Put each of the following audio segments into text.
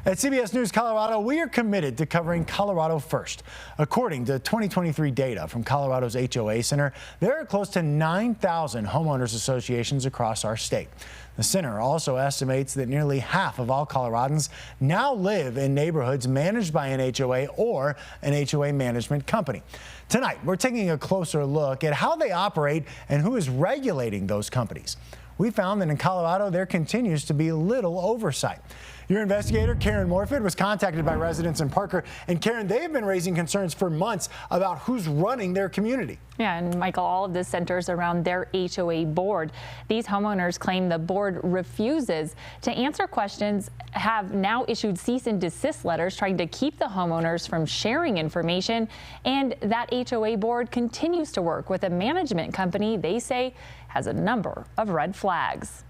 At CBS News Colorado, we are committed to covering Colorado first. According to 2023 data from Colorado's HOA Center, there are close to 9,000 homeowners associations across our state. The center also estimates that nearly half of all Coloradans now live in neighborhoods managed by an HOA or an HOA management company. Tonight, we're taking a closer look at how they operate and who is regulating those companies. We found that in Colorado, there continues to be little oversight. Your investigator, Karen Morfitt, was contacted by residents in Parker. And Karen, they've been raising concerns for months about who's running their community. Yeah, and Michael, all of this centers around their HOA board. These homeowners claim the board refuses to answer questions, have now issued cease and desist letters trying to keep the homeowners from sharing information. And that HOA board continues to work with a management company they say has a number of red flags.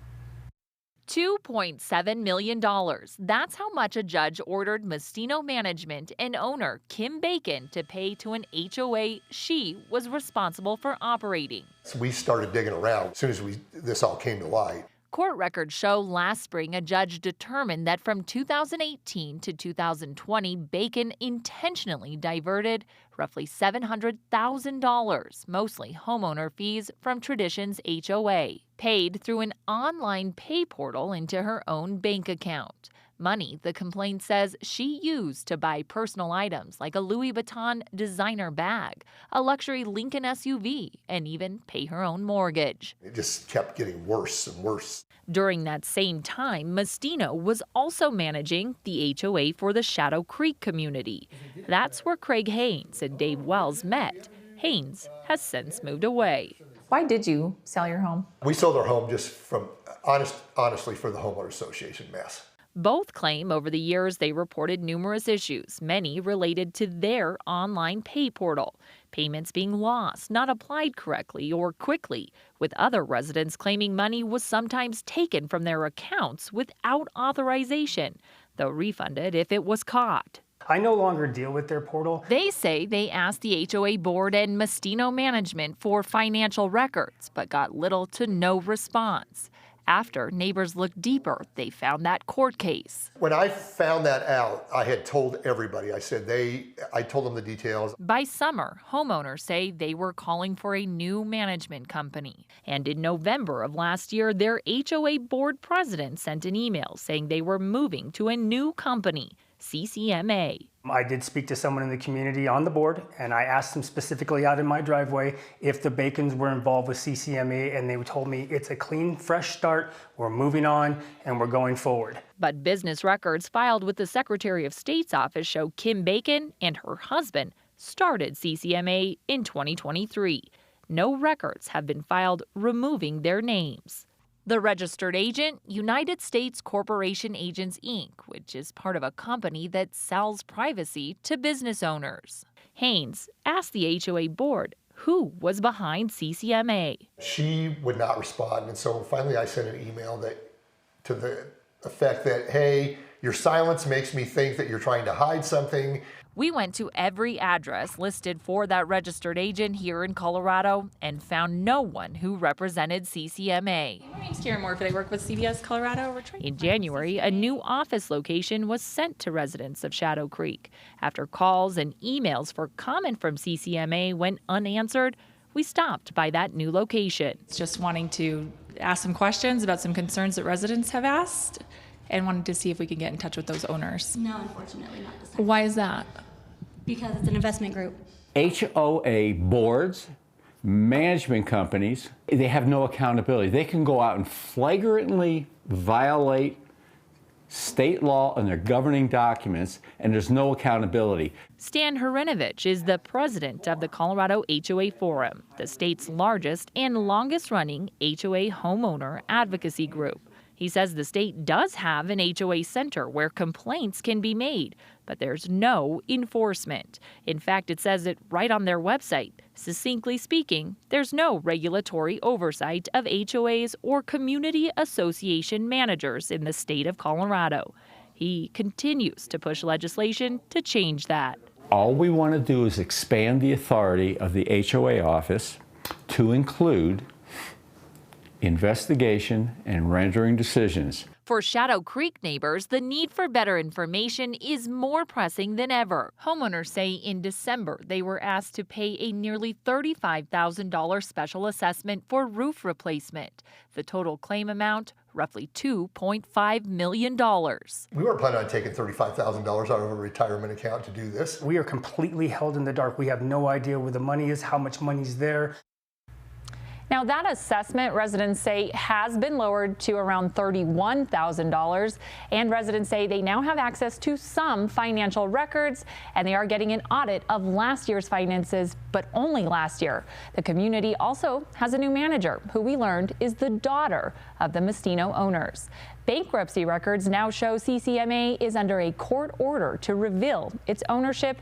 $2.7 million. That's how much a judge ordered Mastino Management and owner Kim Bacon to pay to an HOA she was responsible for operating. So we started digging around as soon as this all came to light. Court records show last spring a judge determined that from 2018 to 2020, Bacon intentionally diverted roughly $700,000, mostly homeowner fees from Tradition's HOA, paid through an online pay portal into her own bank account. Money, the complaint says, she used to buy personal items like a Louis Vuitton designer bag, a luxury Lincoln SUV, and even pay her own mortgage. It just kept getting worse and worse. During that same time, Mastino was also managing the HOA for the Shadow Creek community. That's where Craig Haynes and Dave Wells met. Haynes has since moved away. Why did you sell your home? We sold our home just from, honestly, for the homeowner association mess. Both claim over the years they reported numerous issues, many related to their online pay portal. Payments being lost, not applied correctly or quickly, with other residents claiming money was sometimes taken from their accounts without authorization, though refunded if it was caught. I no longer deal with their portal. They say they asked the HOA board and Mastino Management for financial records, but got little to no response. After neighbors looked deeper, they found that court case. When I found that out, I had told everybody. I told them the details. By summer, homeowners say they were calling for a new management company. And in November of last year, their HOA board president sent an email saying they were moving to a new company, CCMA. I did speak to someone in the community on the board, and I asked them specifically out in my driveway if the Bacons were involved with CCMA, and they told me it's a clean, fresh start, we're moving on, and we're going forward. But business records filed with the Secretary of State's office show Kim Bacon and her husband started CCMA in 2023. No records have been filed removing their names. The registered agent, United States Corporation Agents, Inc., which is part of a company that sells privacy to business owners. Haynes asked the HOA board who was behind CCMA. She would not respond, and so finally I sent an email to the effect that, hey, your silence makes me think that you're trying to hide something. We went to every address listed for that registered agent here in Colorado and found no one who represented CCMA. My name's Karen Morfitt. I work with CBS Colorado. In January, a new office location was sent to residents of Shadow Creek. After calls and emails for comment from CCMA went unanswered, we stopped by that new location. It's just wanting to ask some questions about some concerns that residents have asked and wanted to see if we could get in touch with those owners. No, unfortunately not this time. Why is that? Because it's an investment group. HOA boards, management companies, they have no accountability. They can go out and flagrantly violate state law and their governing documents, and there's no accountability. Stan Harinovich is the president of the Colorado HOA Forum, the state's largest and longest-running HOA homeowner advocacy group. He says the state does have an HOA center where complaints can be made, but there's no enforcement. In fact, it says it right on their website. Succinctly speaking, there's no regulatory oversight of HOAs or community association managers in the state of Colorado. He continues to push legislation to change that. All we want to do is expand the authority of the HOA office to include investigation and rendering decisions. For Shadow Creek neighbors, the need for better information is more pressing than ever. Homeowners say in December they were asked to pay a nearly $35,000 special assessment for roof replacement. The total claim amount, roughly $2.5 million. We weren't planning on taking $35,000 out of a retirement account to do this. We are completely held in the dark. We have no idea where the money is, how much money's there. Now, that assessment, residents say, has been lowered to around $31,000. And residents say they now have access to some financial records, and they are getting an audit of last year's finances, but only last year. The community also has a new manager, who we learned is the daughter of the Mastino owners. Bankruptcy records now show CCMA is under a court order to reveal its ownership.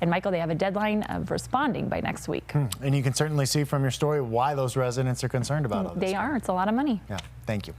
And Michael, they have a deadline of responding by next week. And you can certainly see from your story why those residents are concerned about all this. They are. It's a lot of money. Yeah, thank you.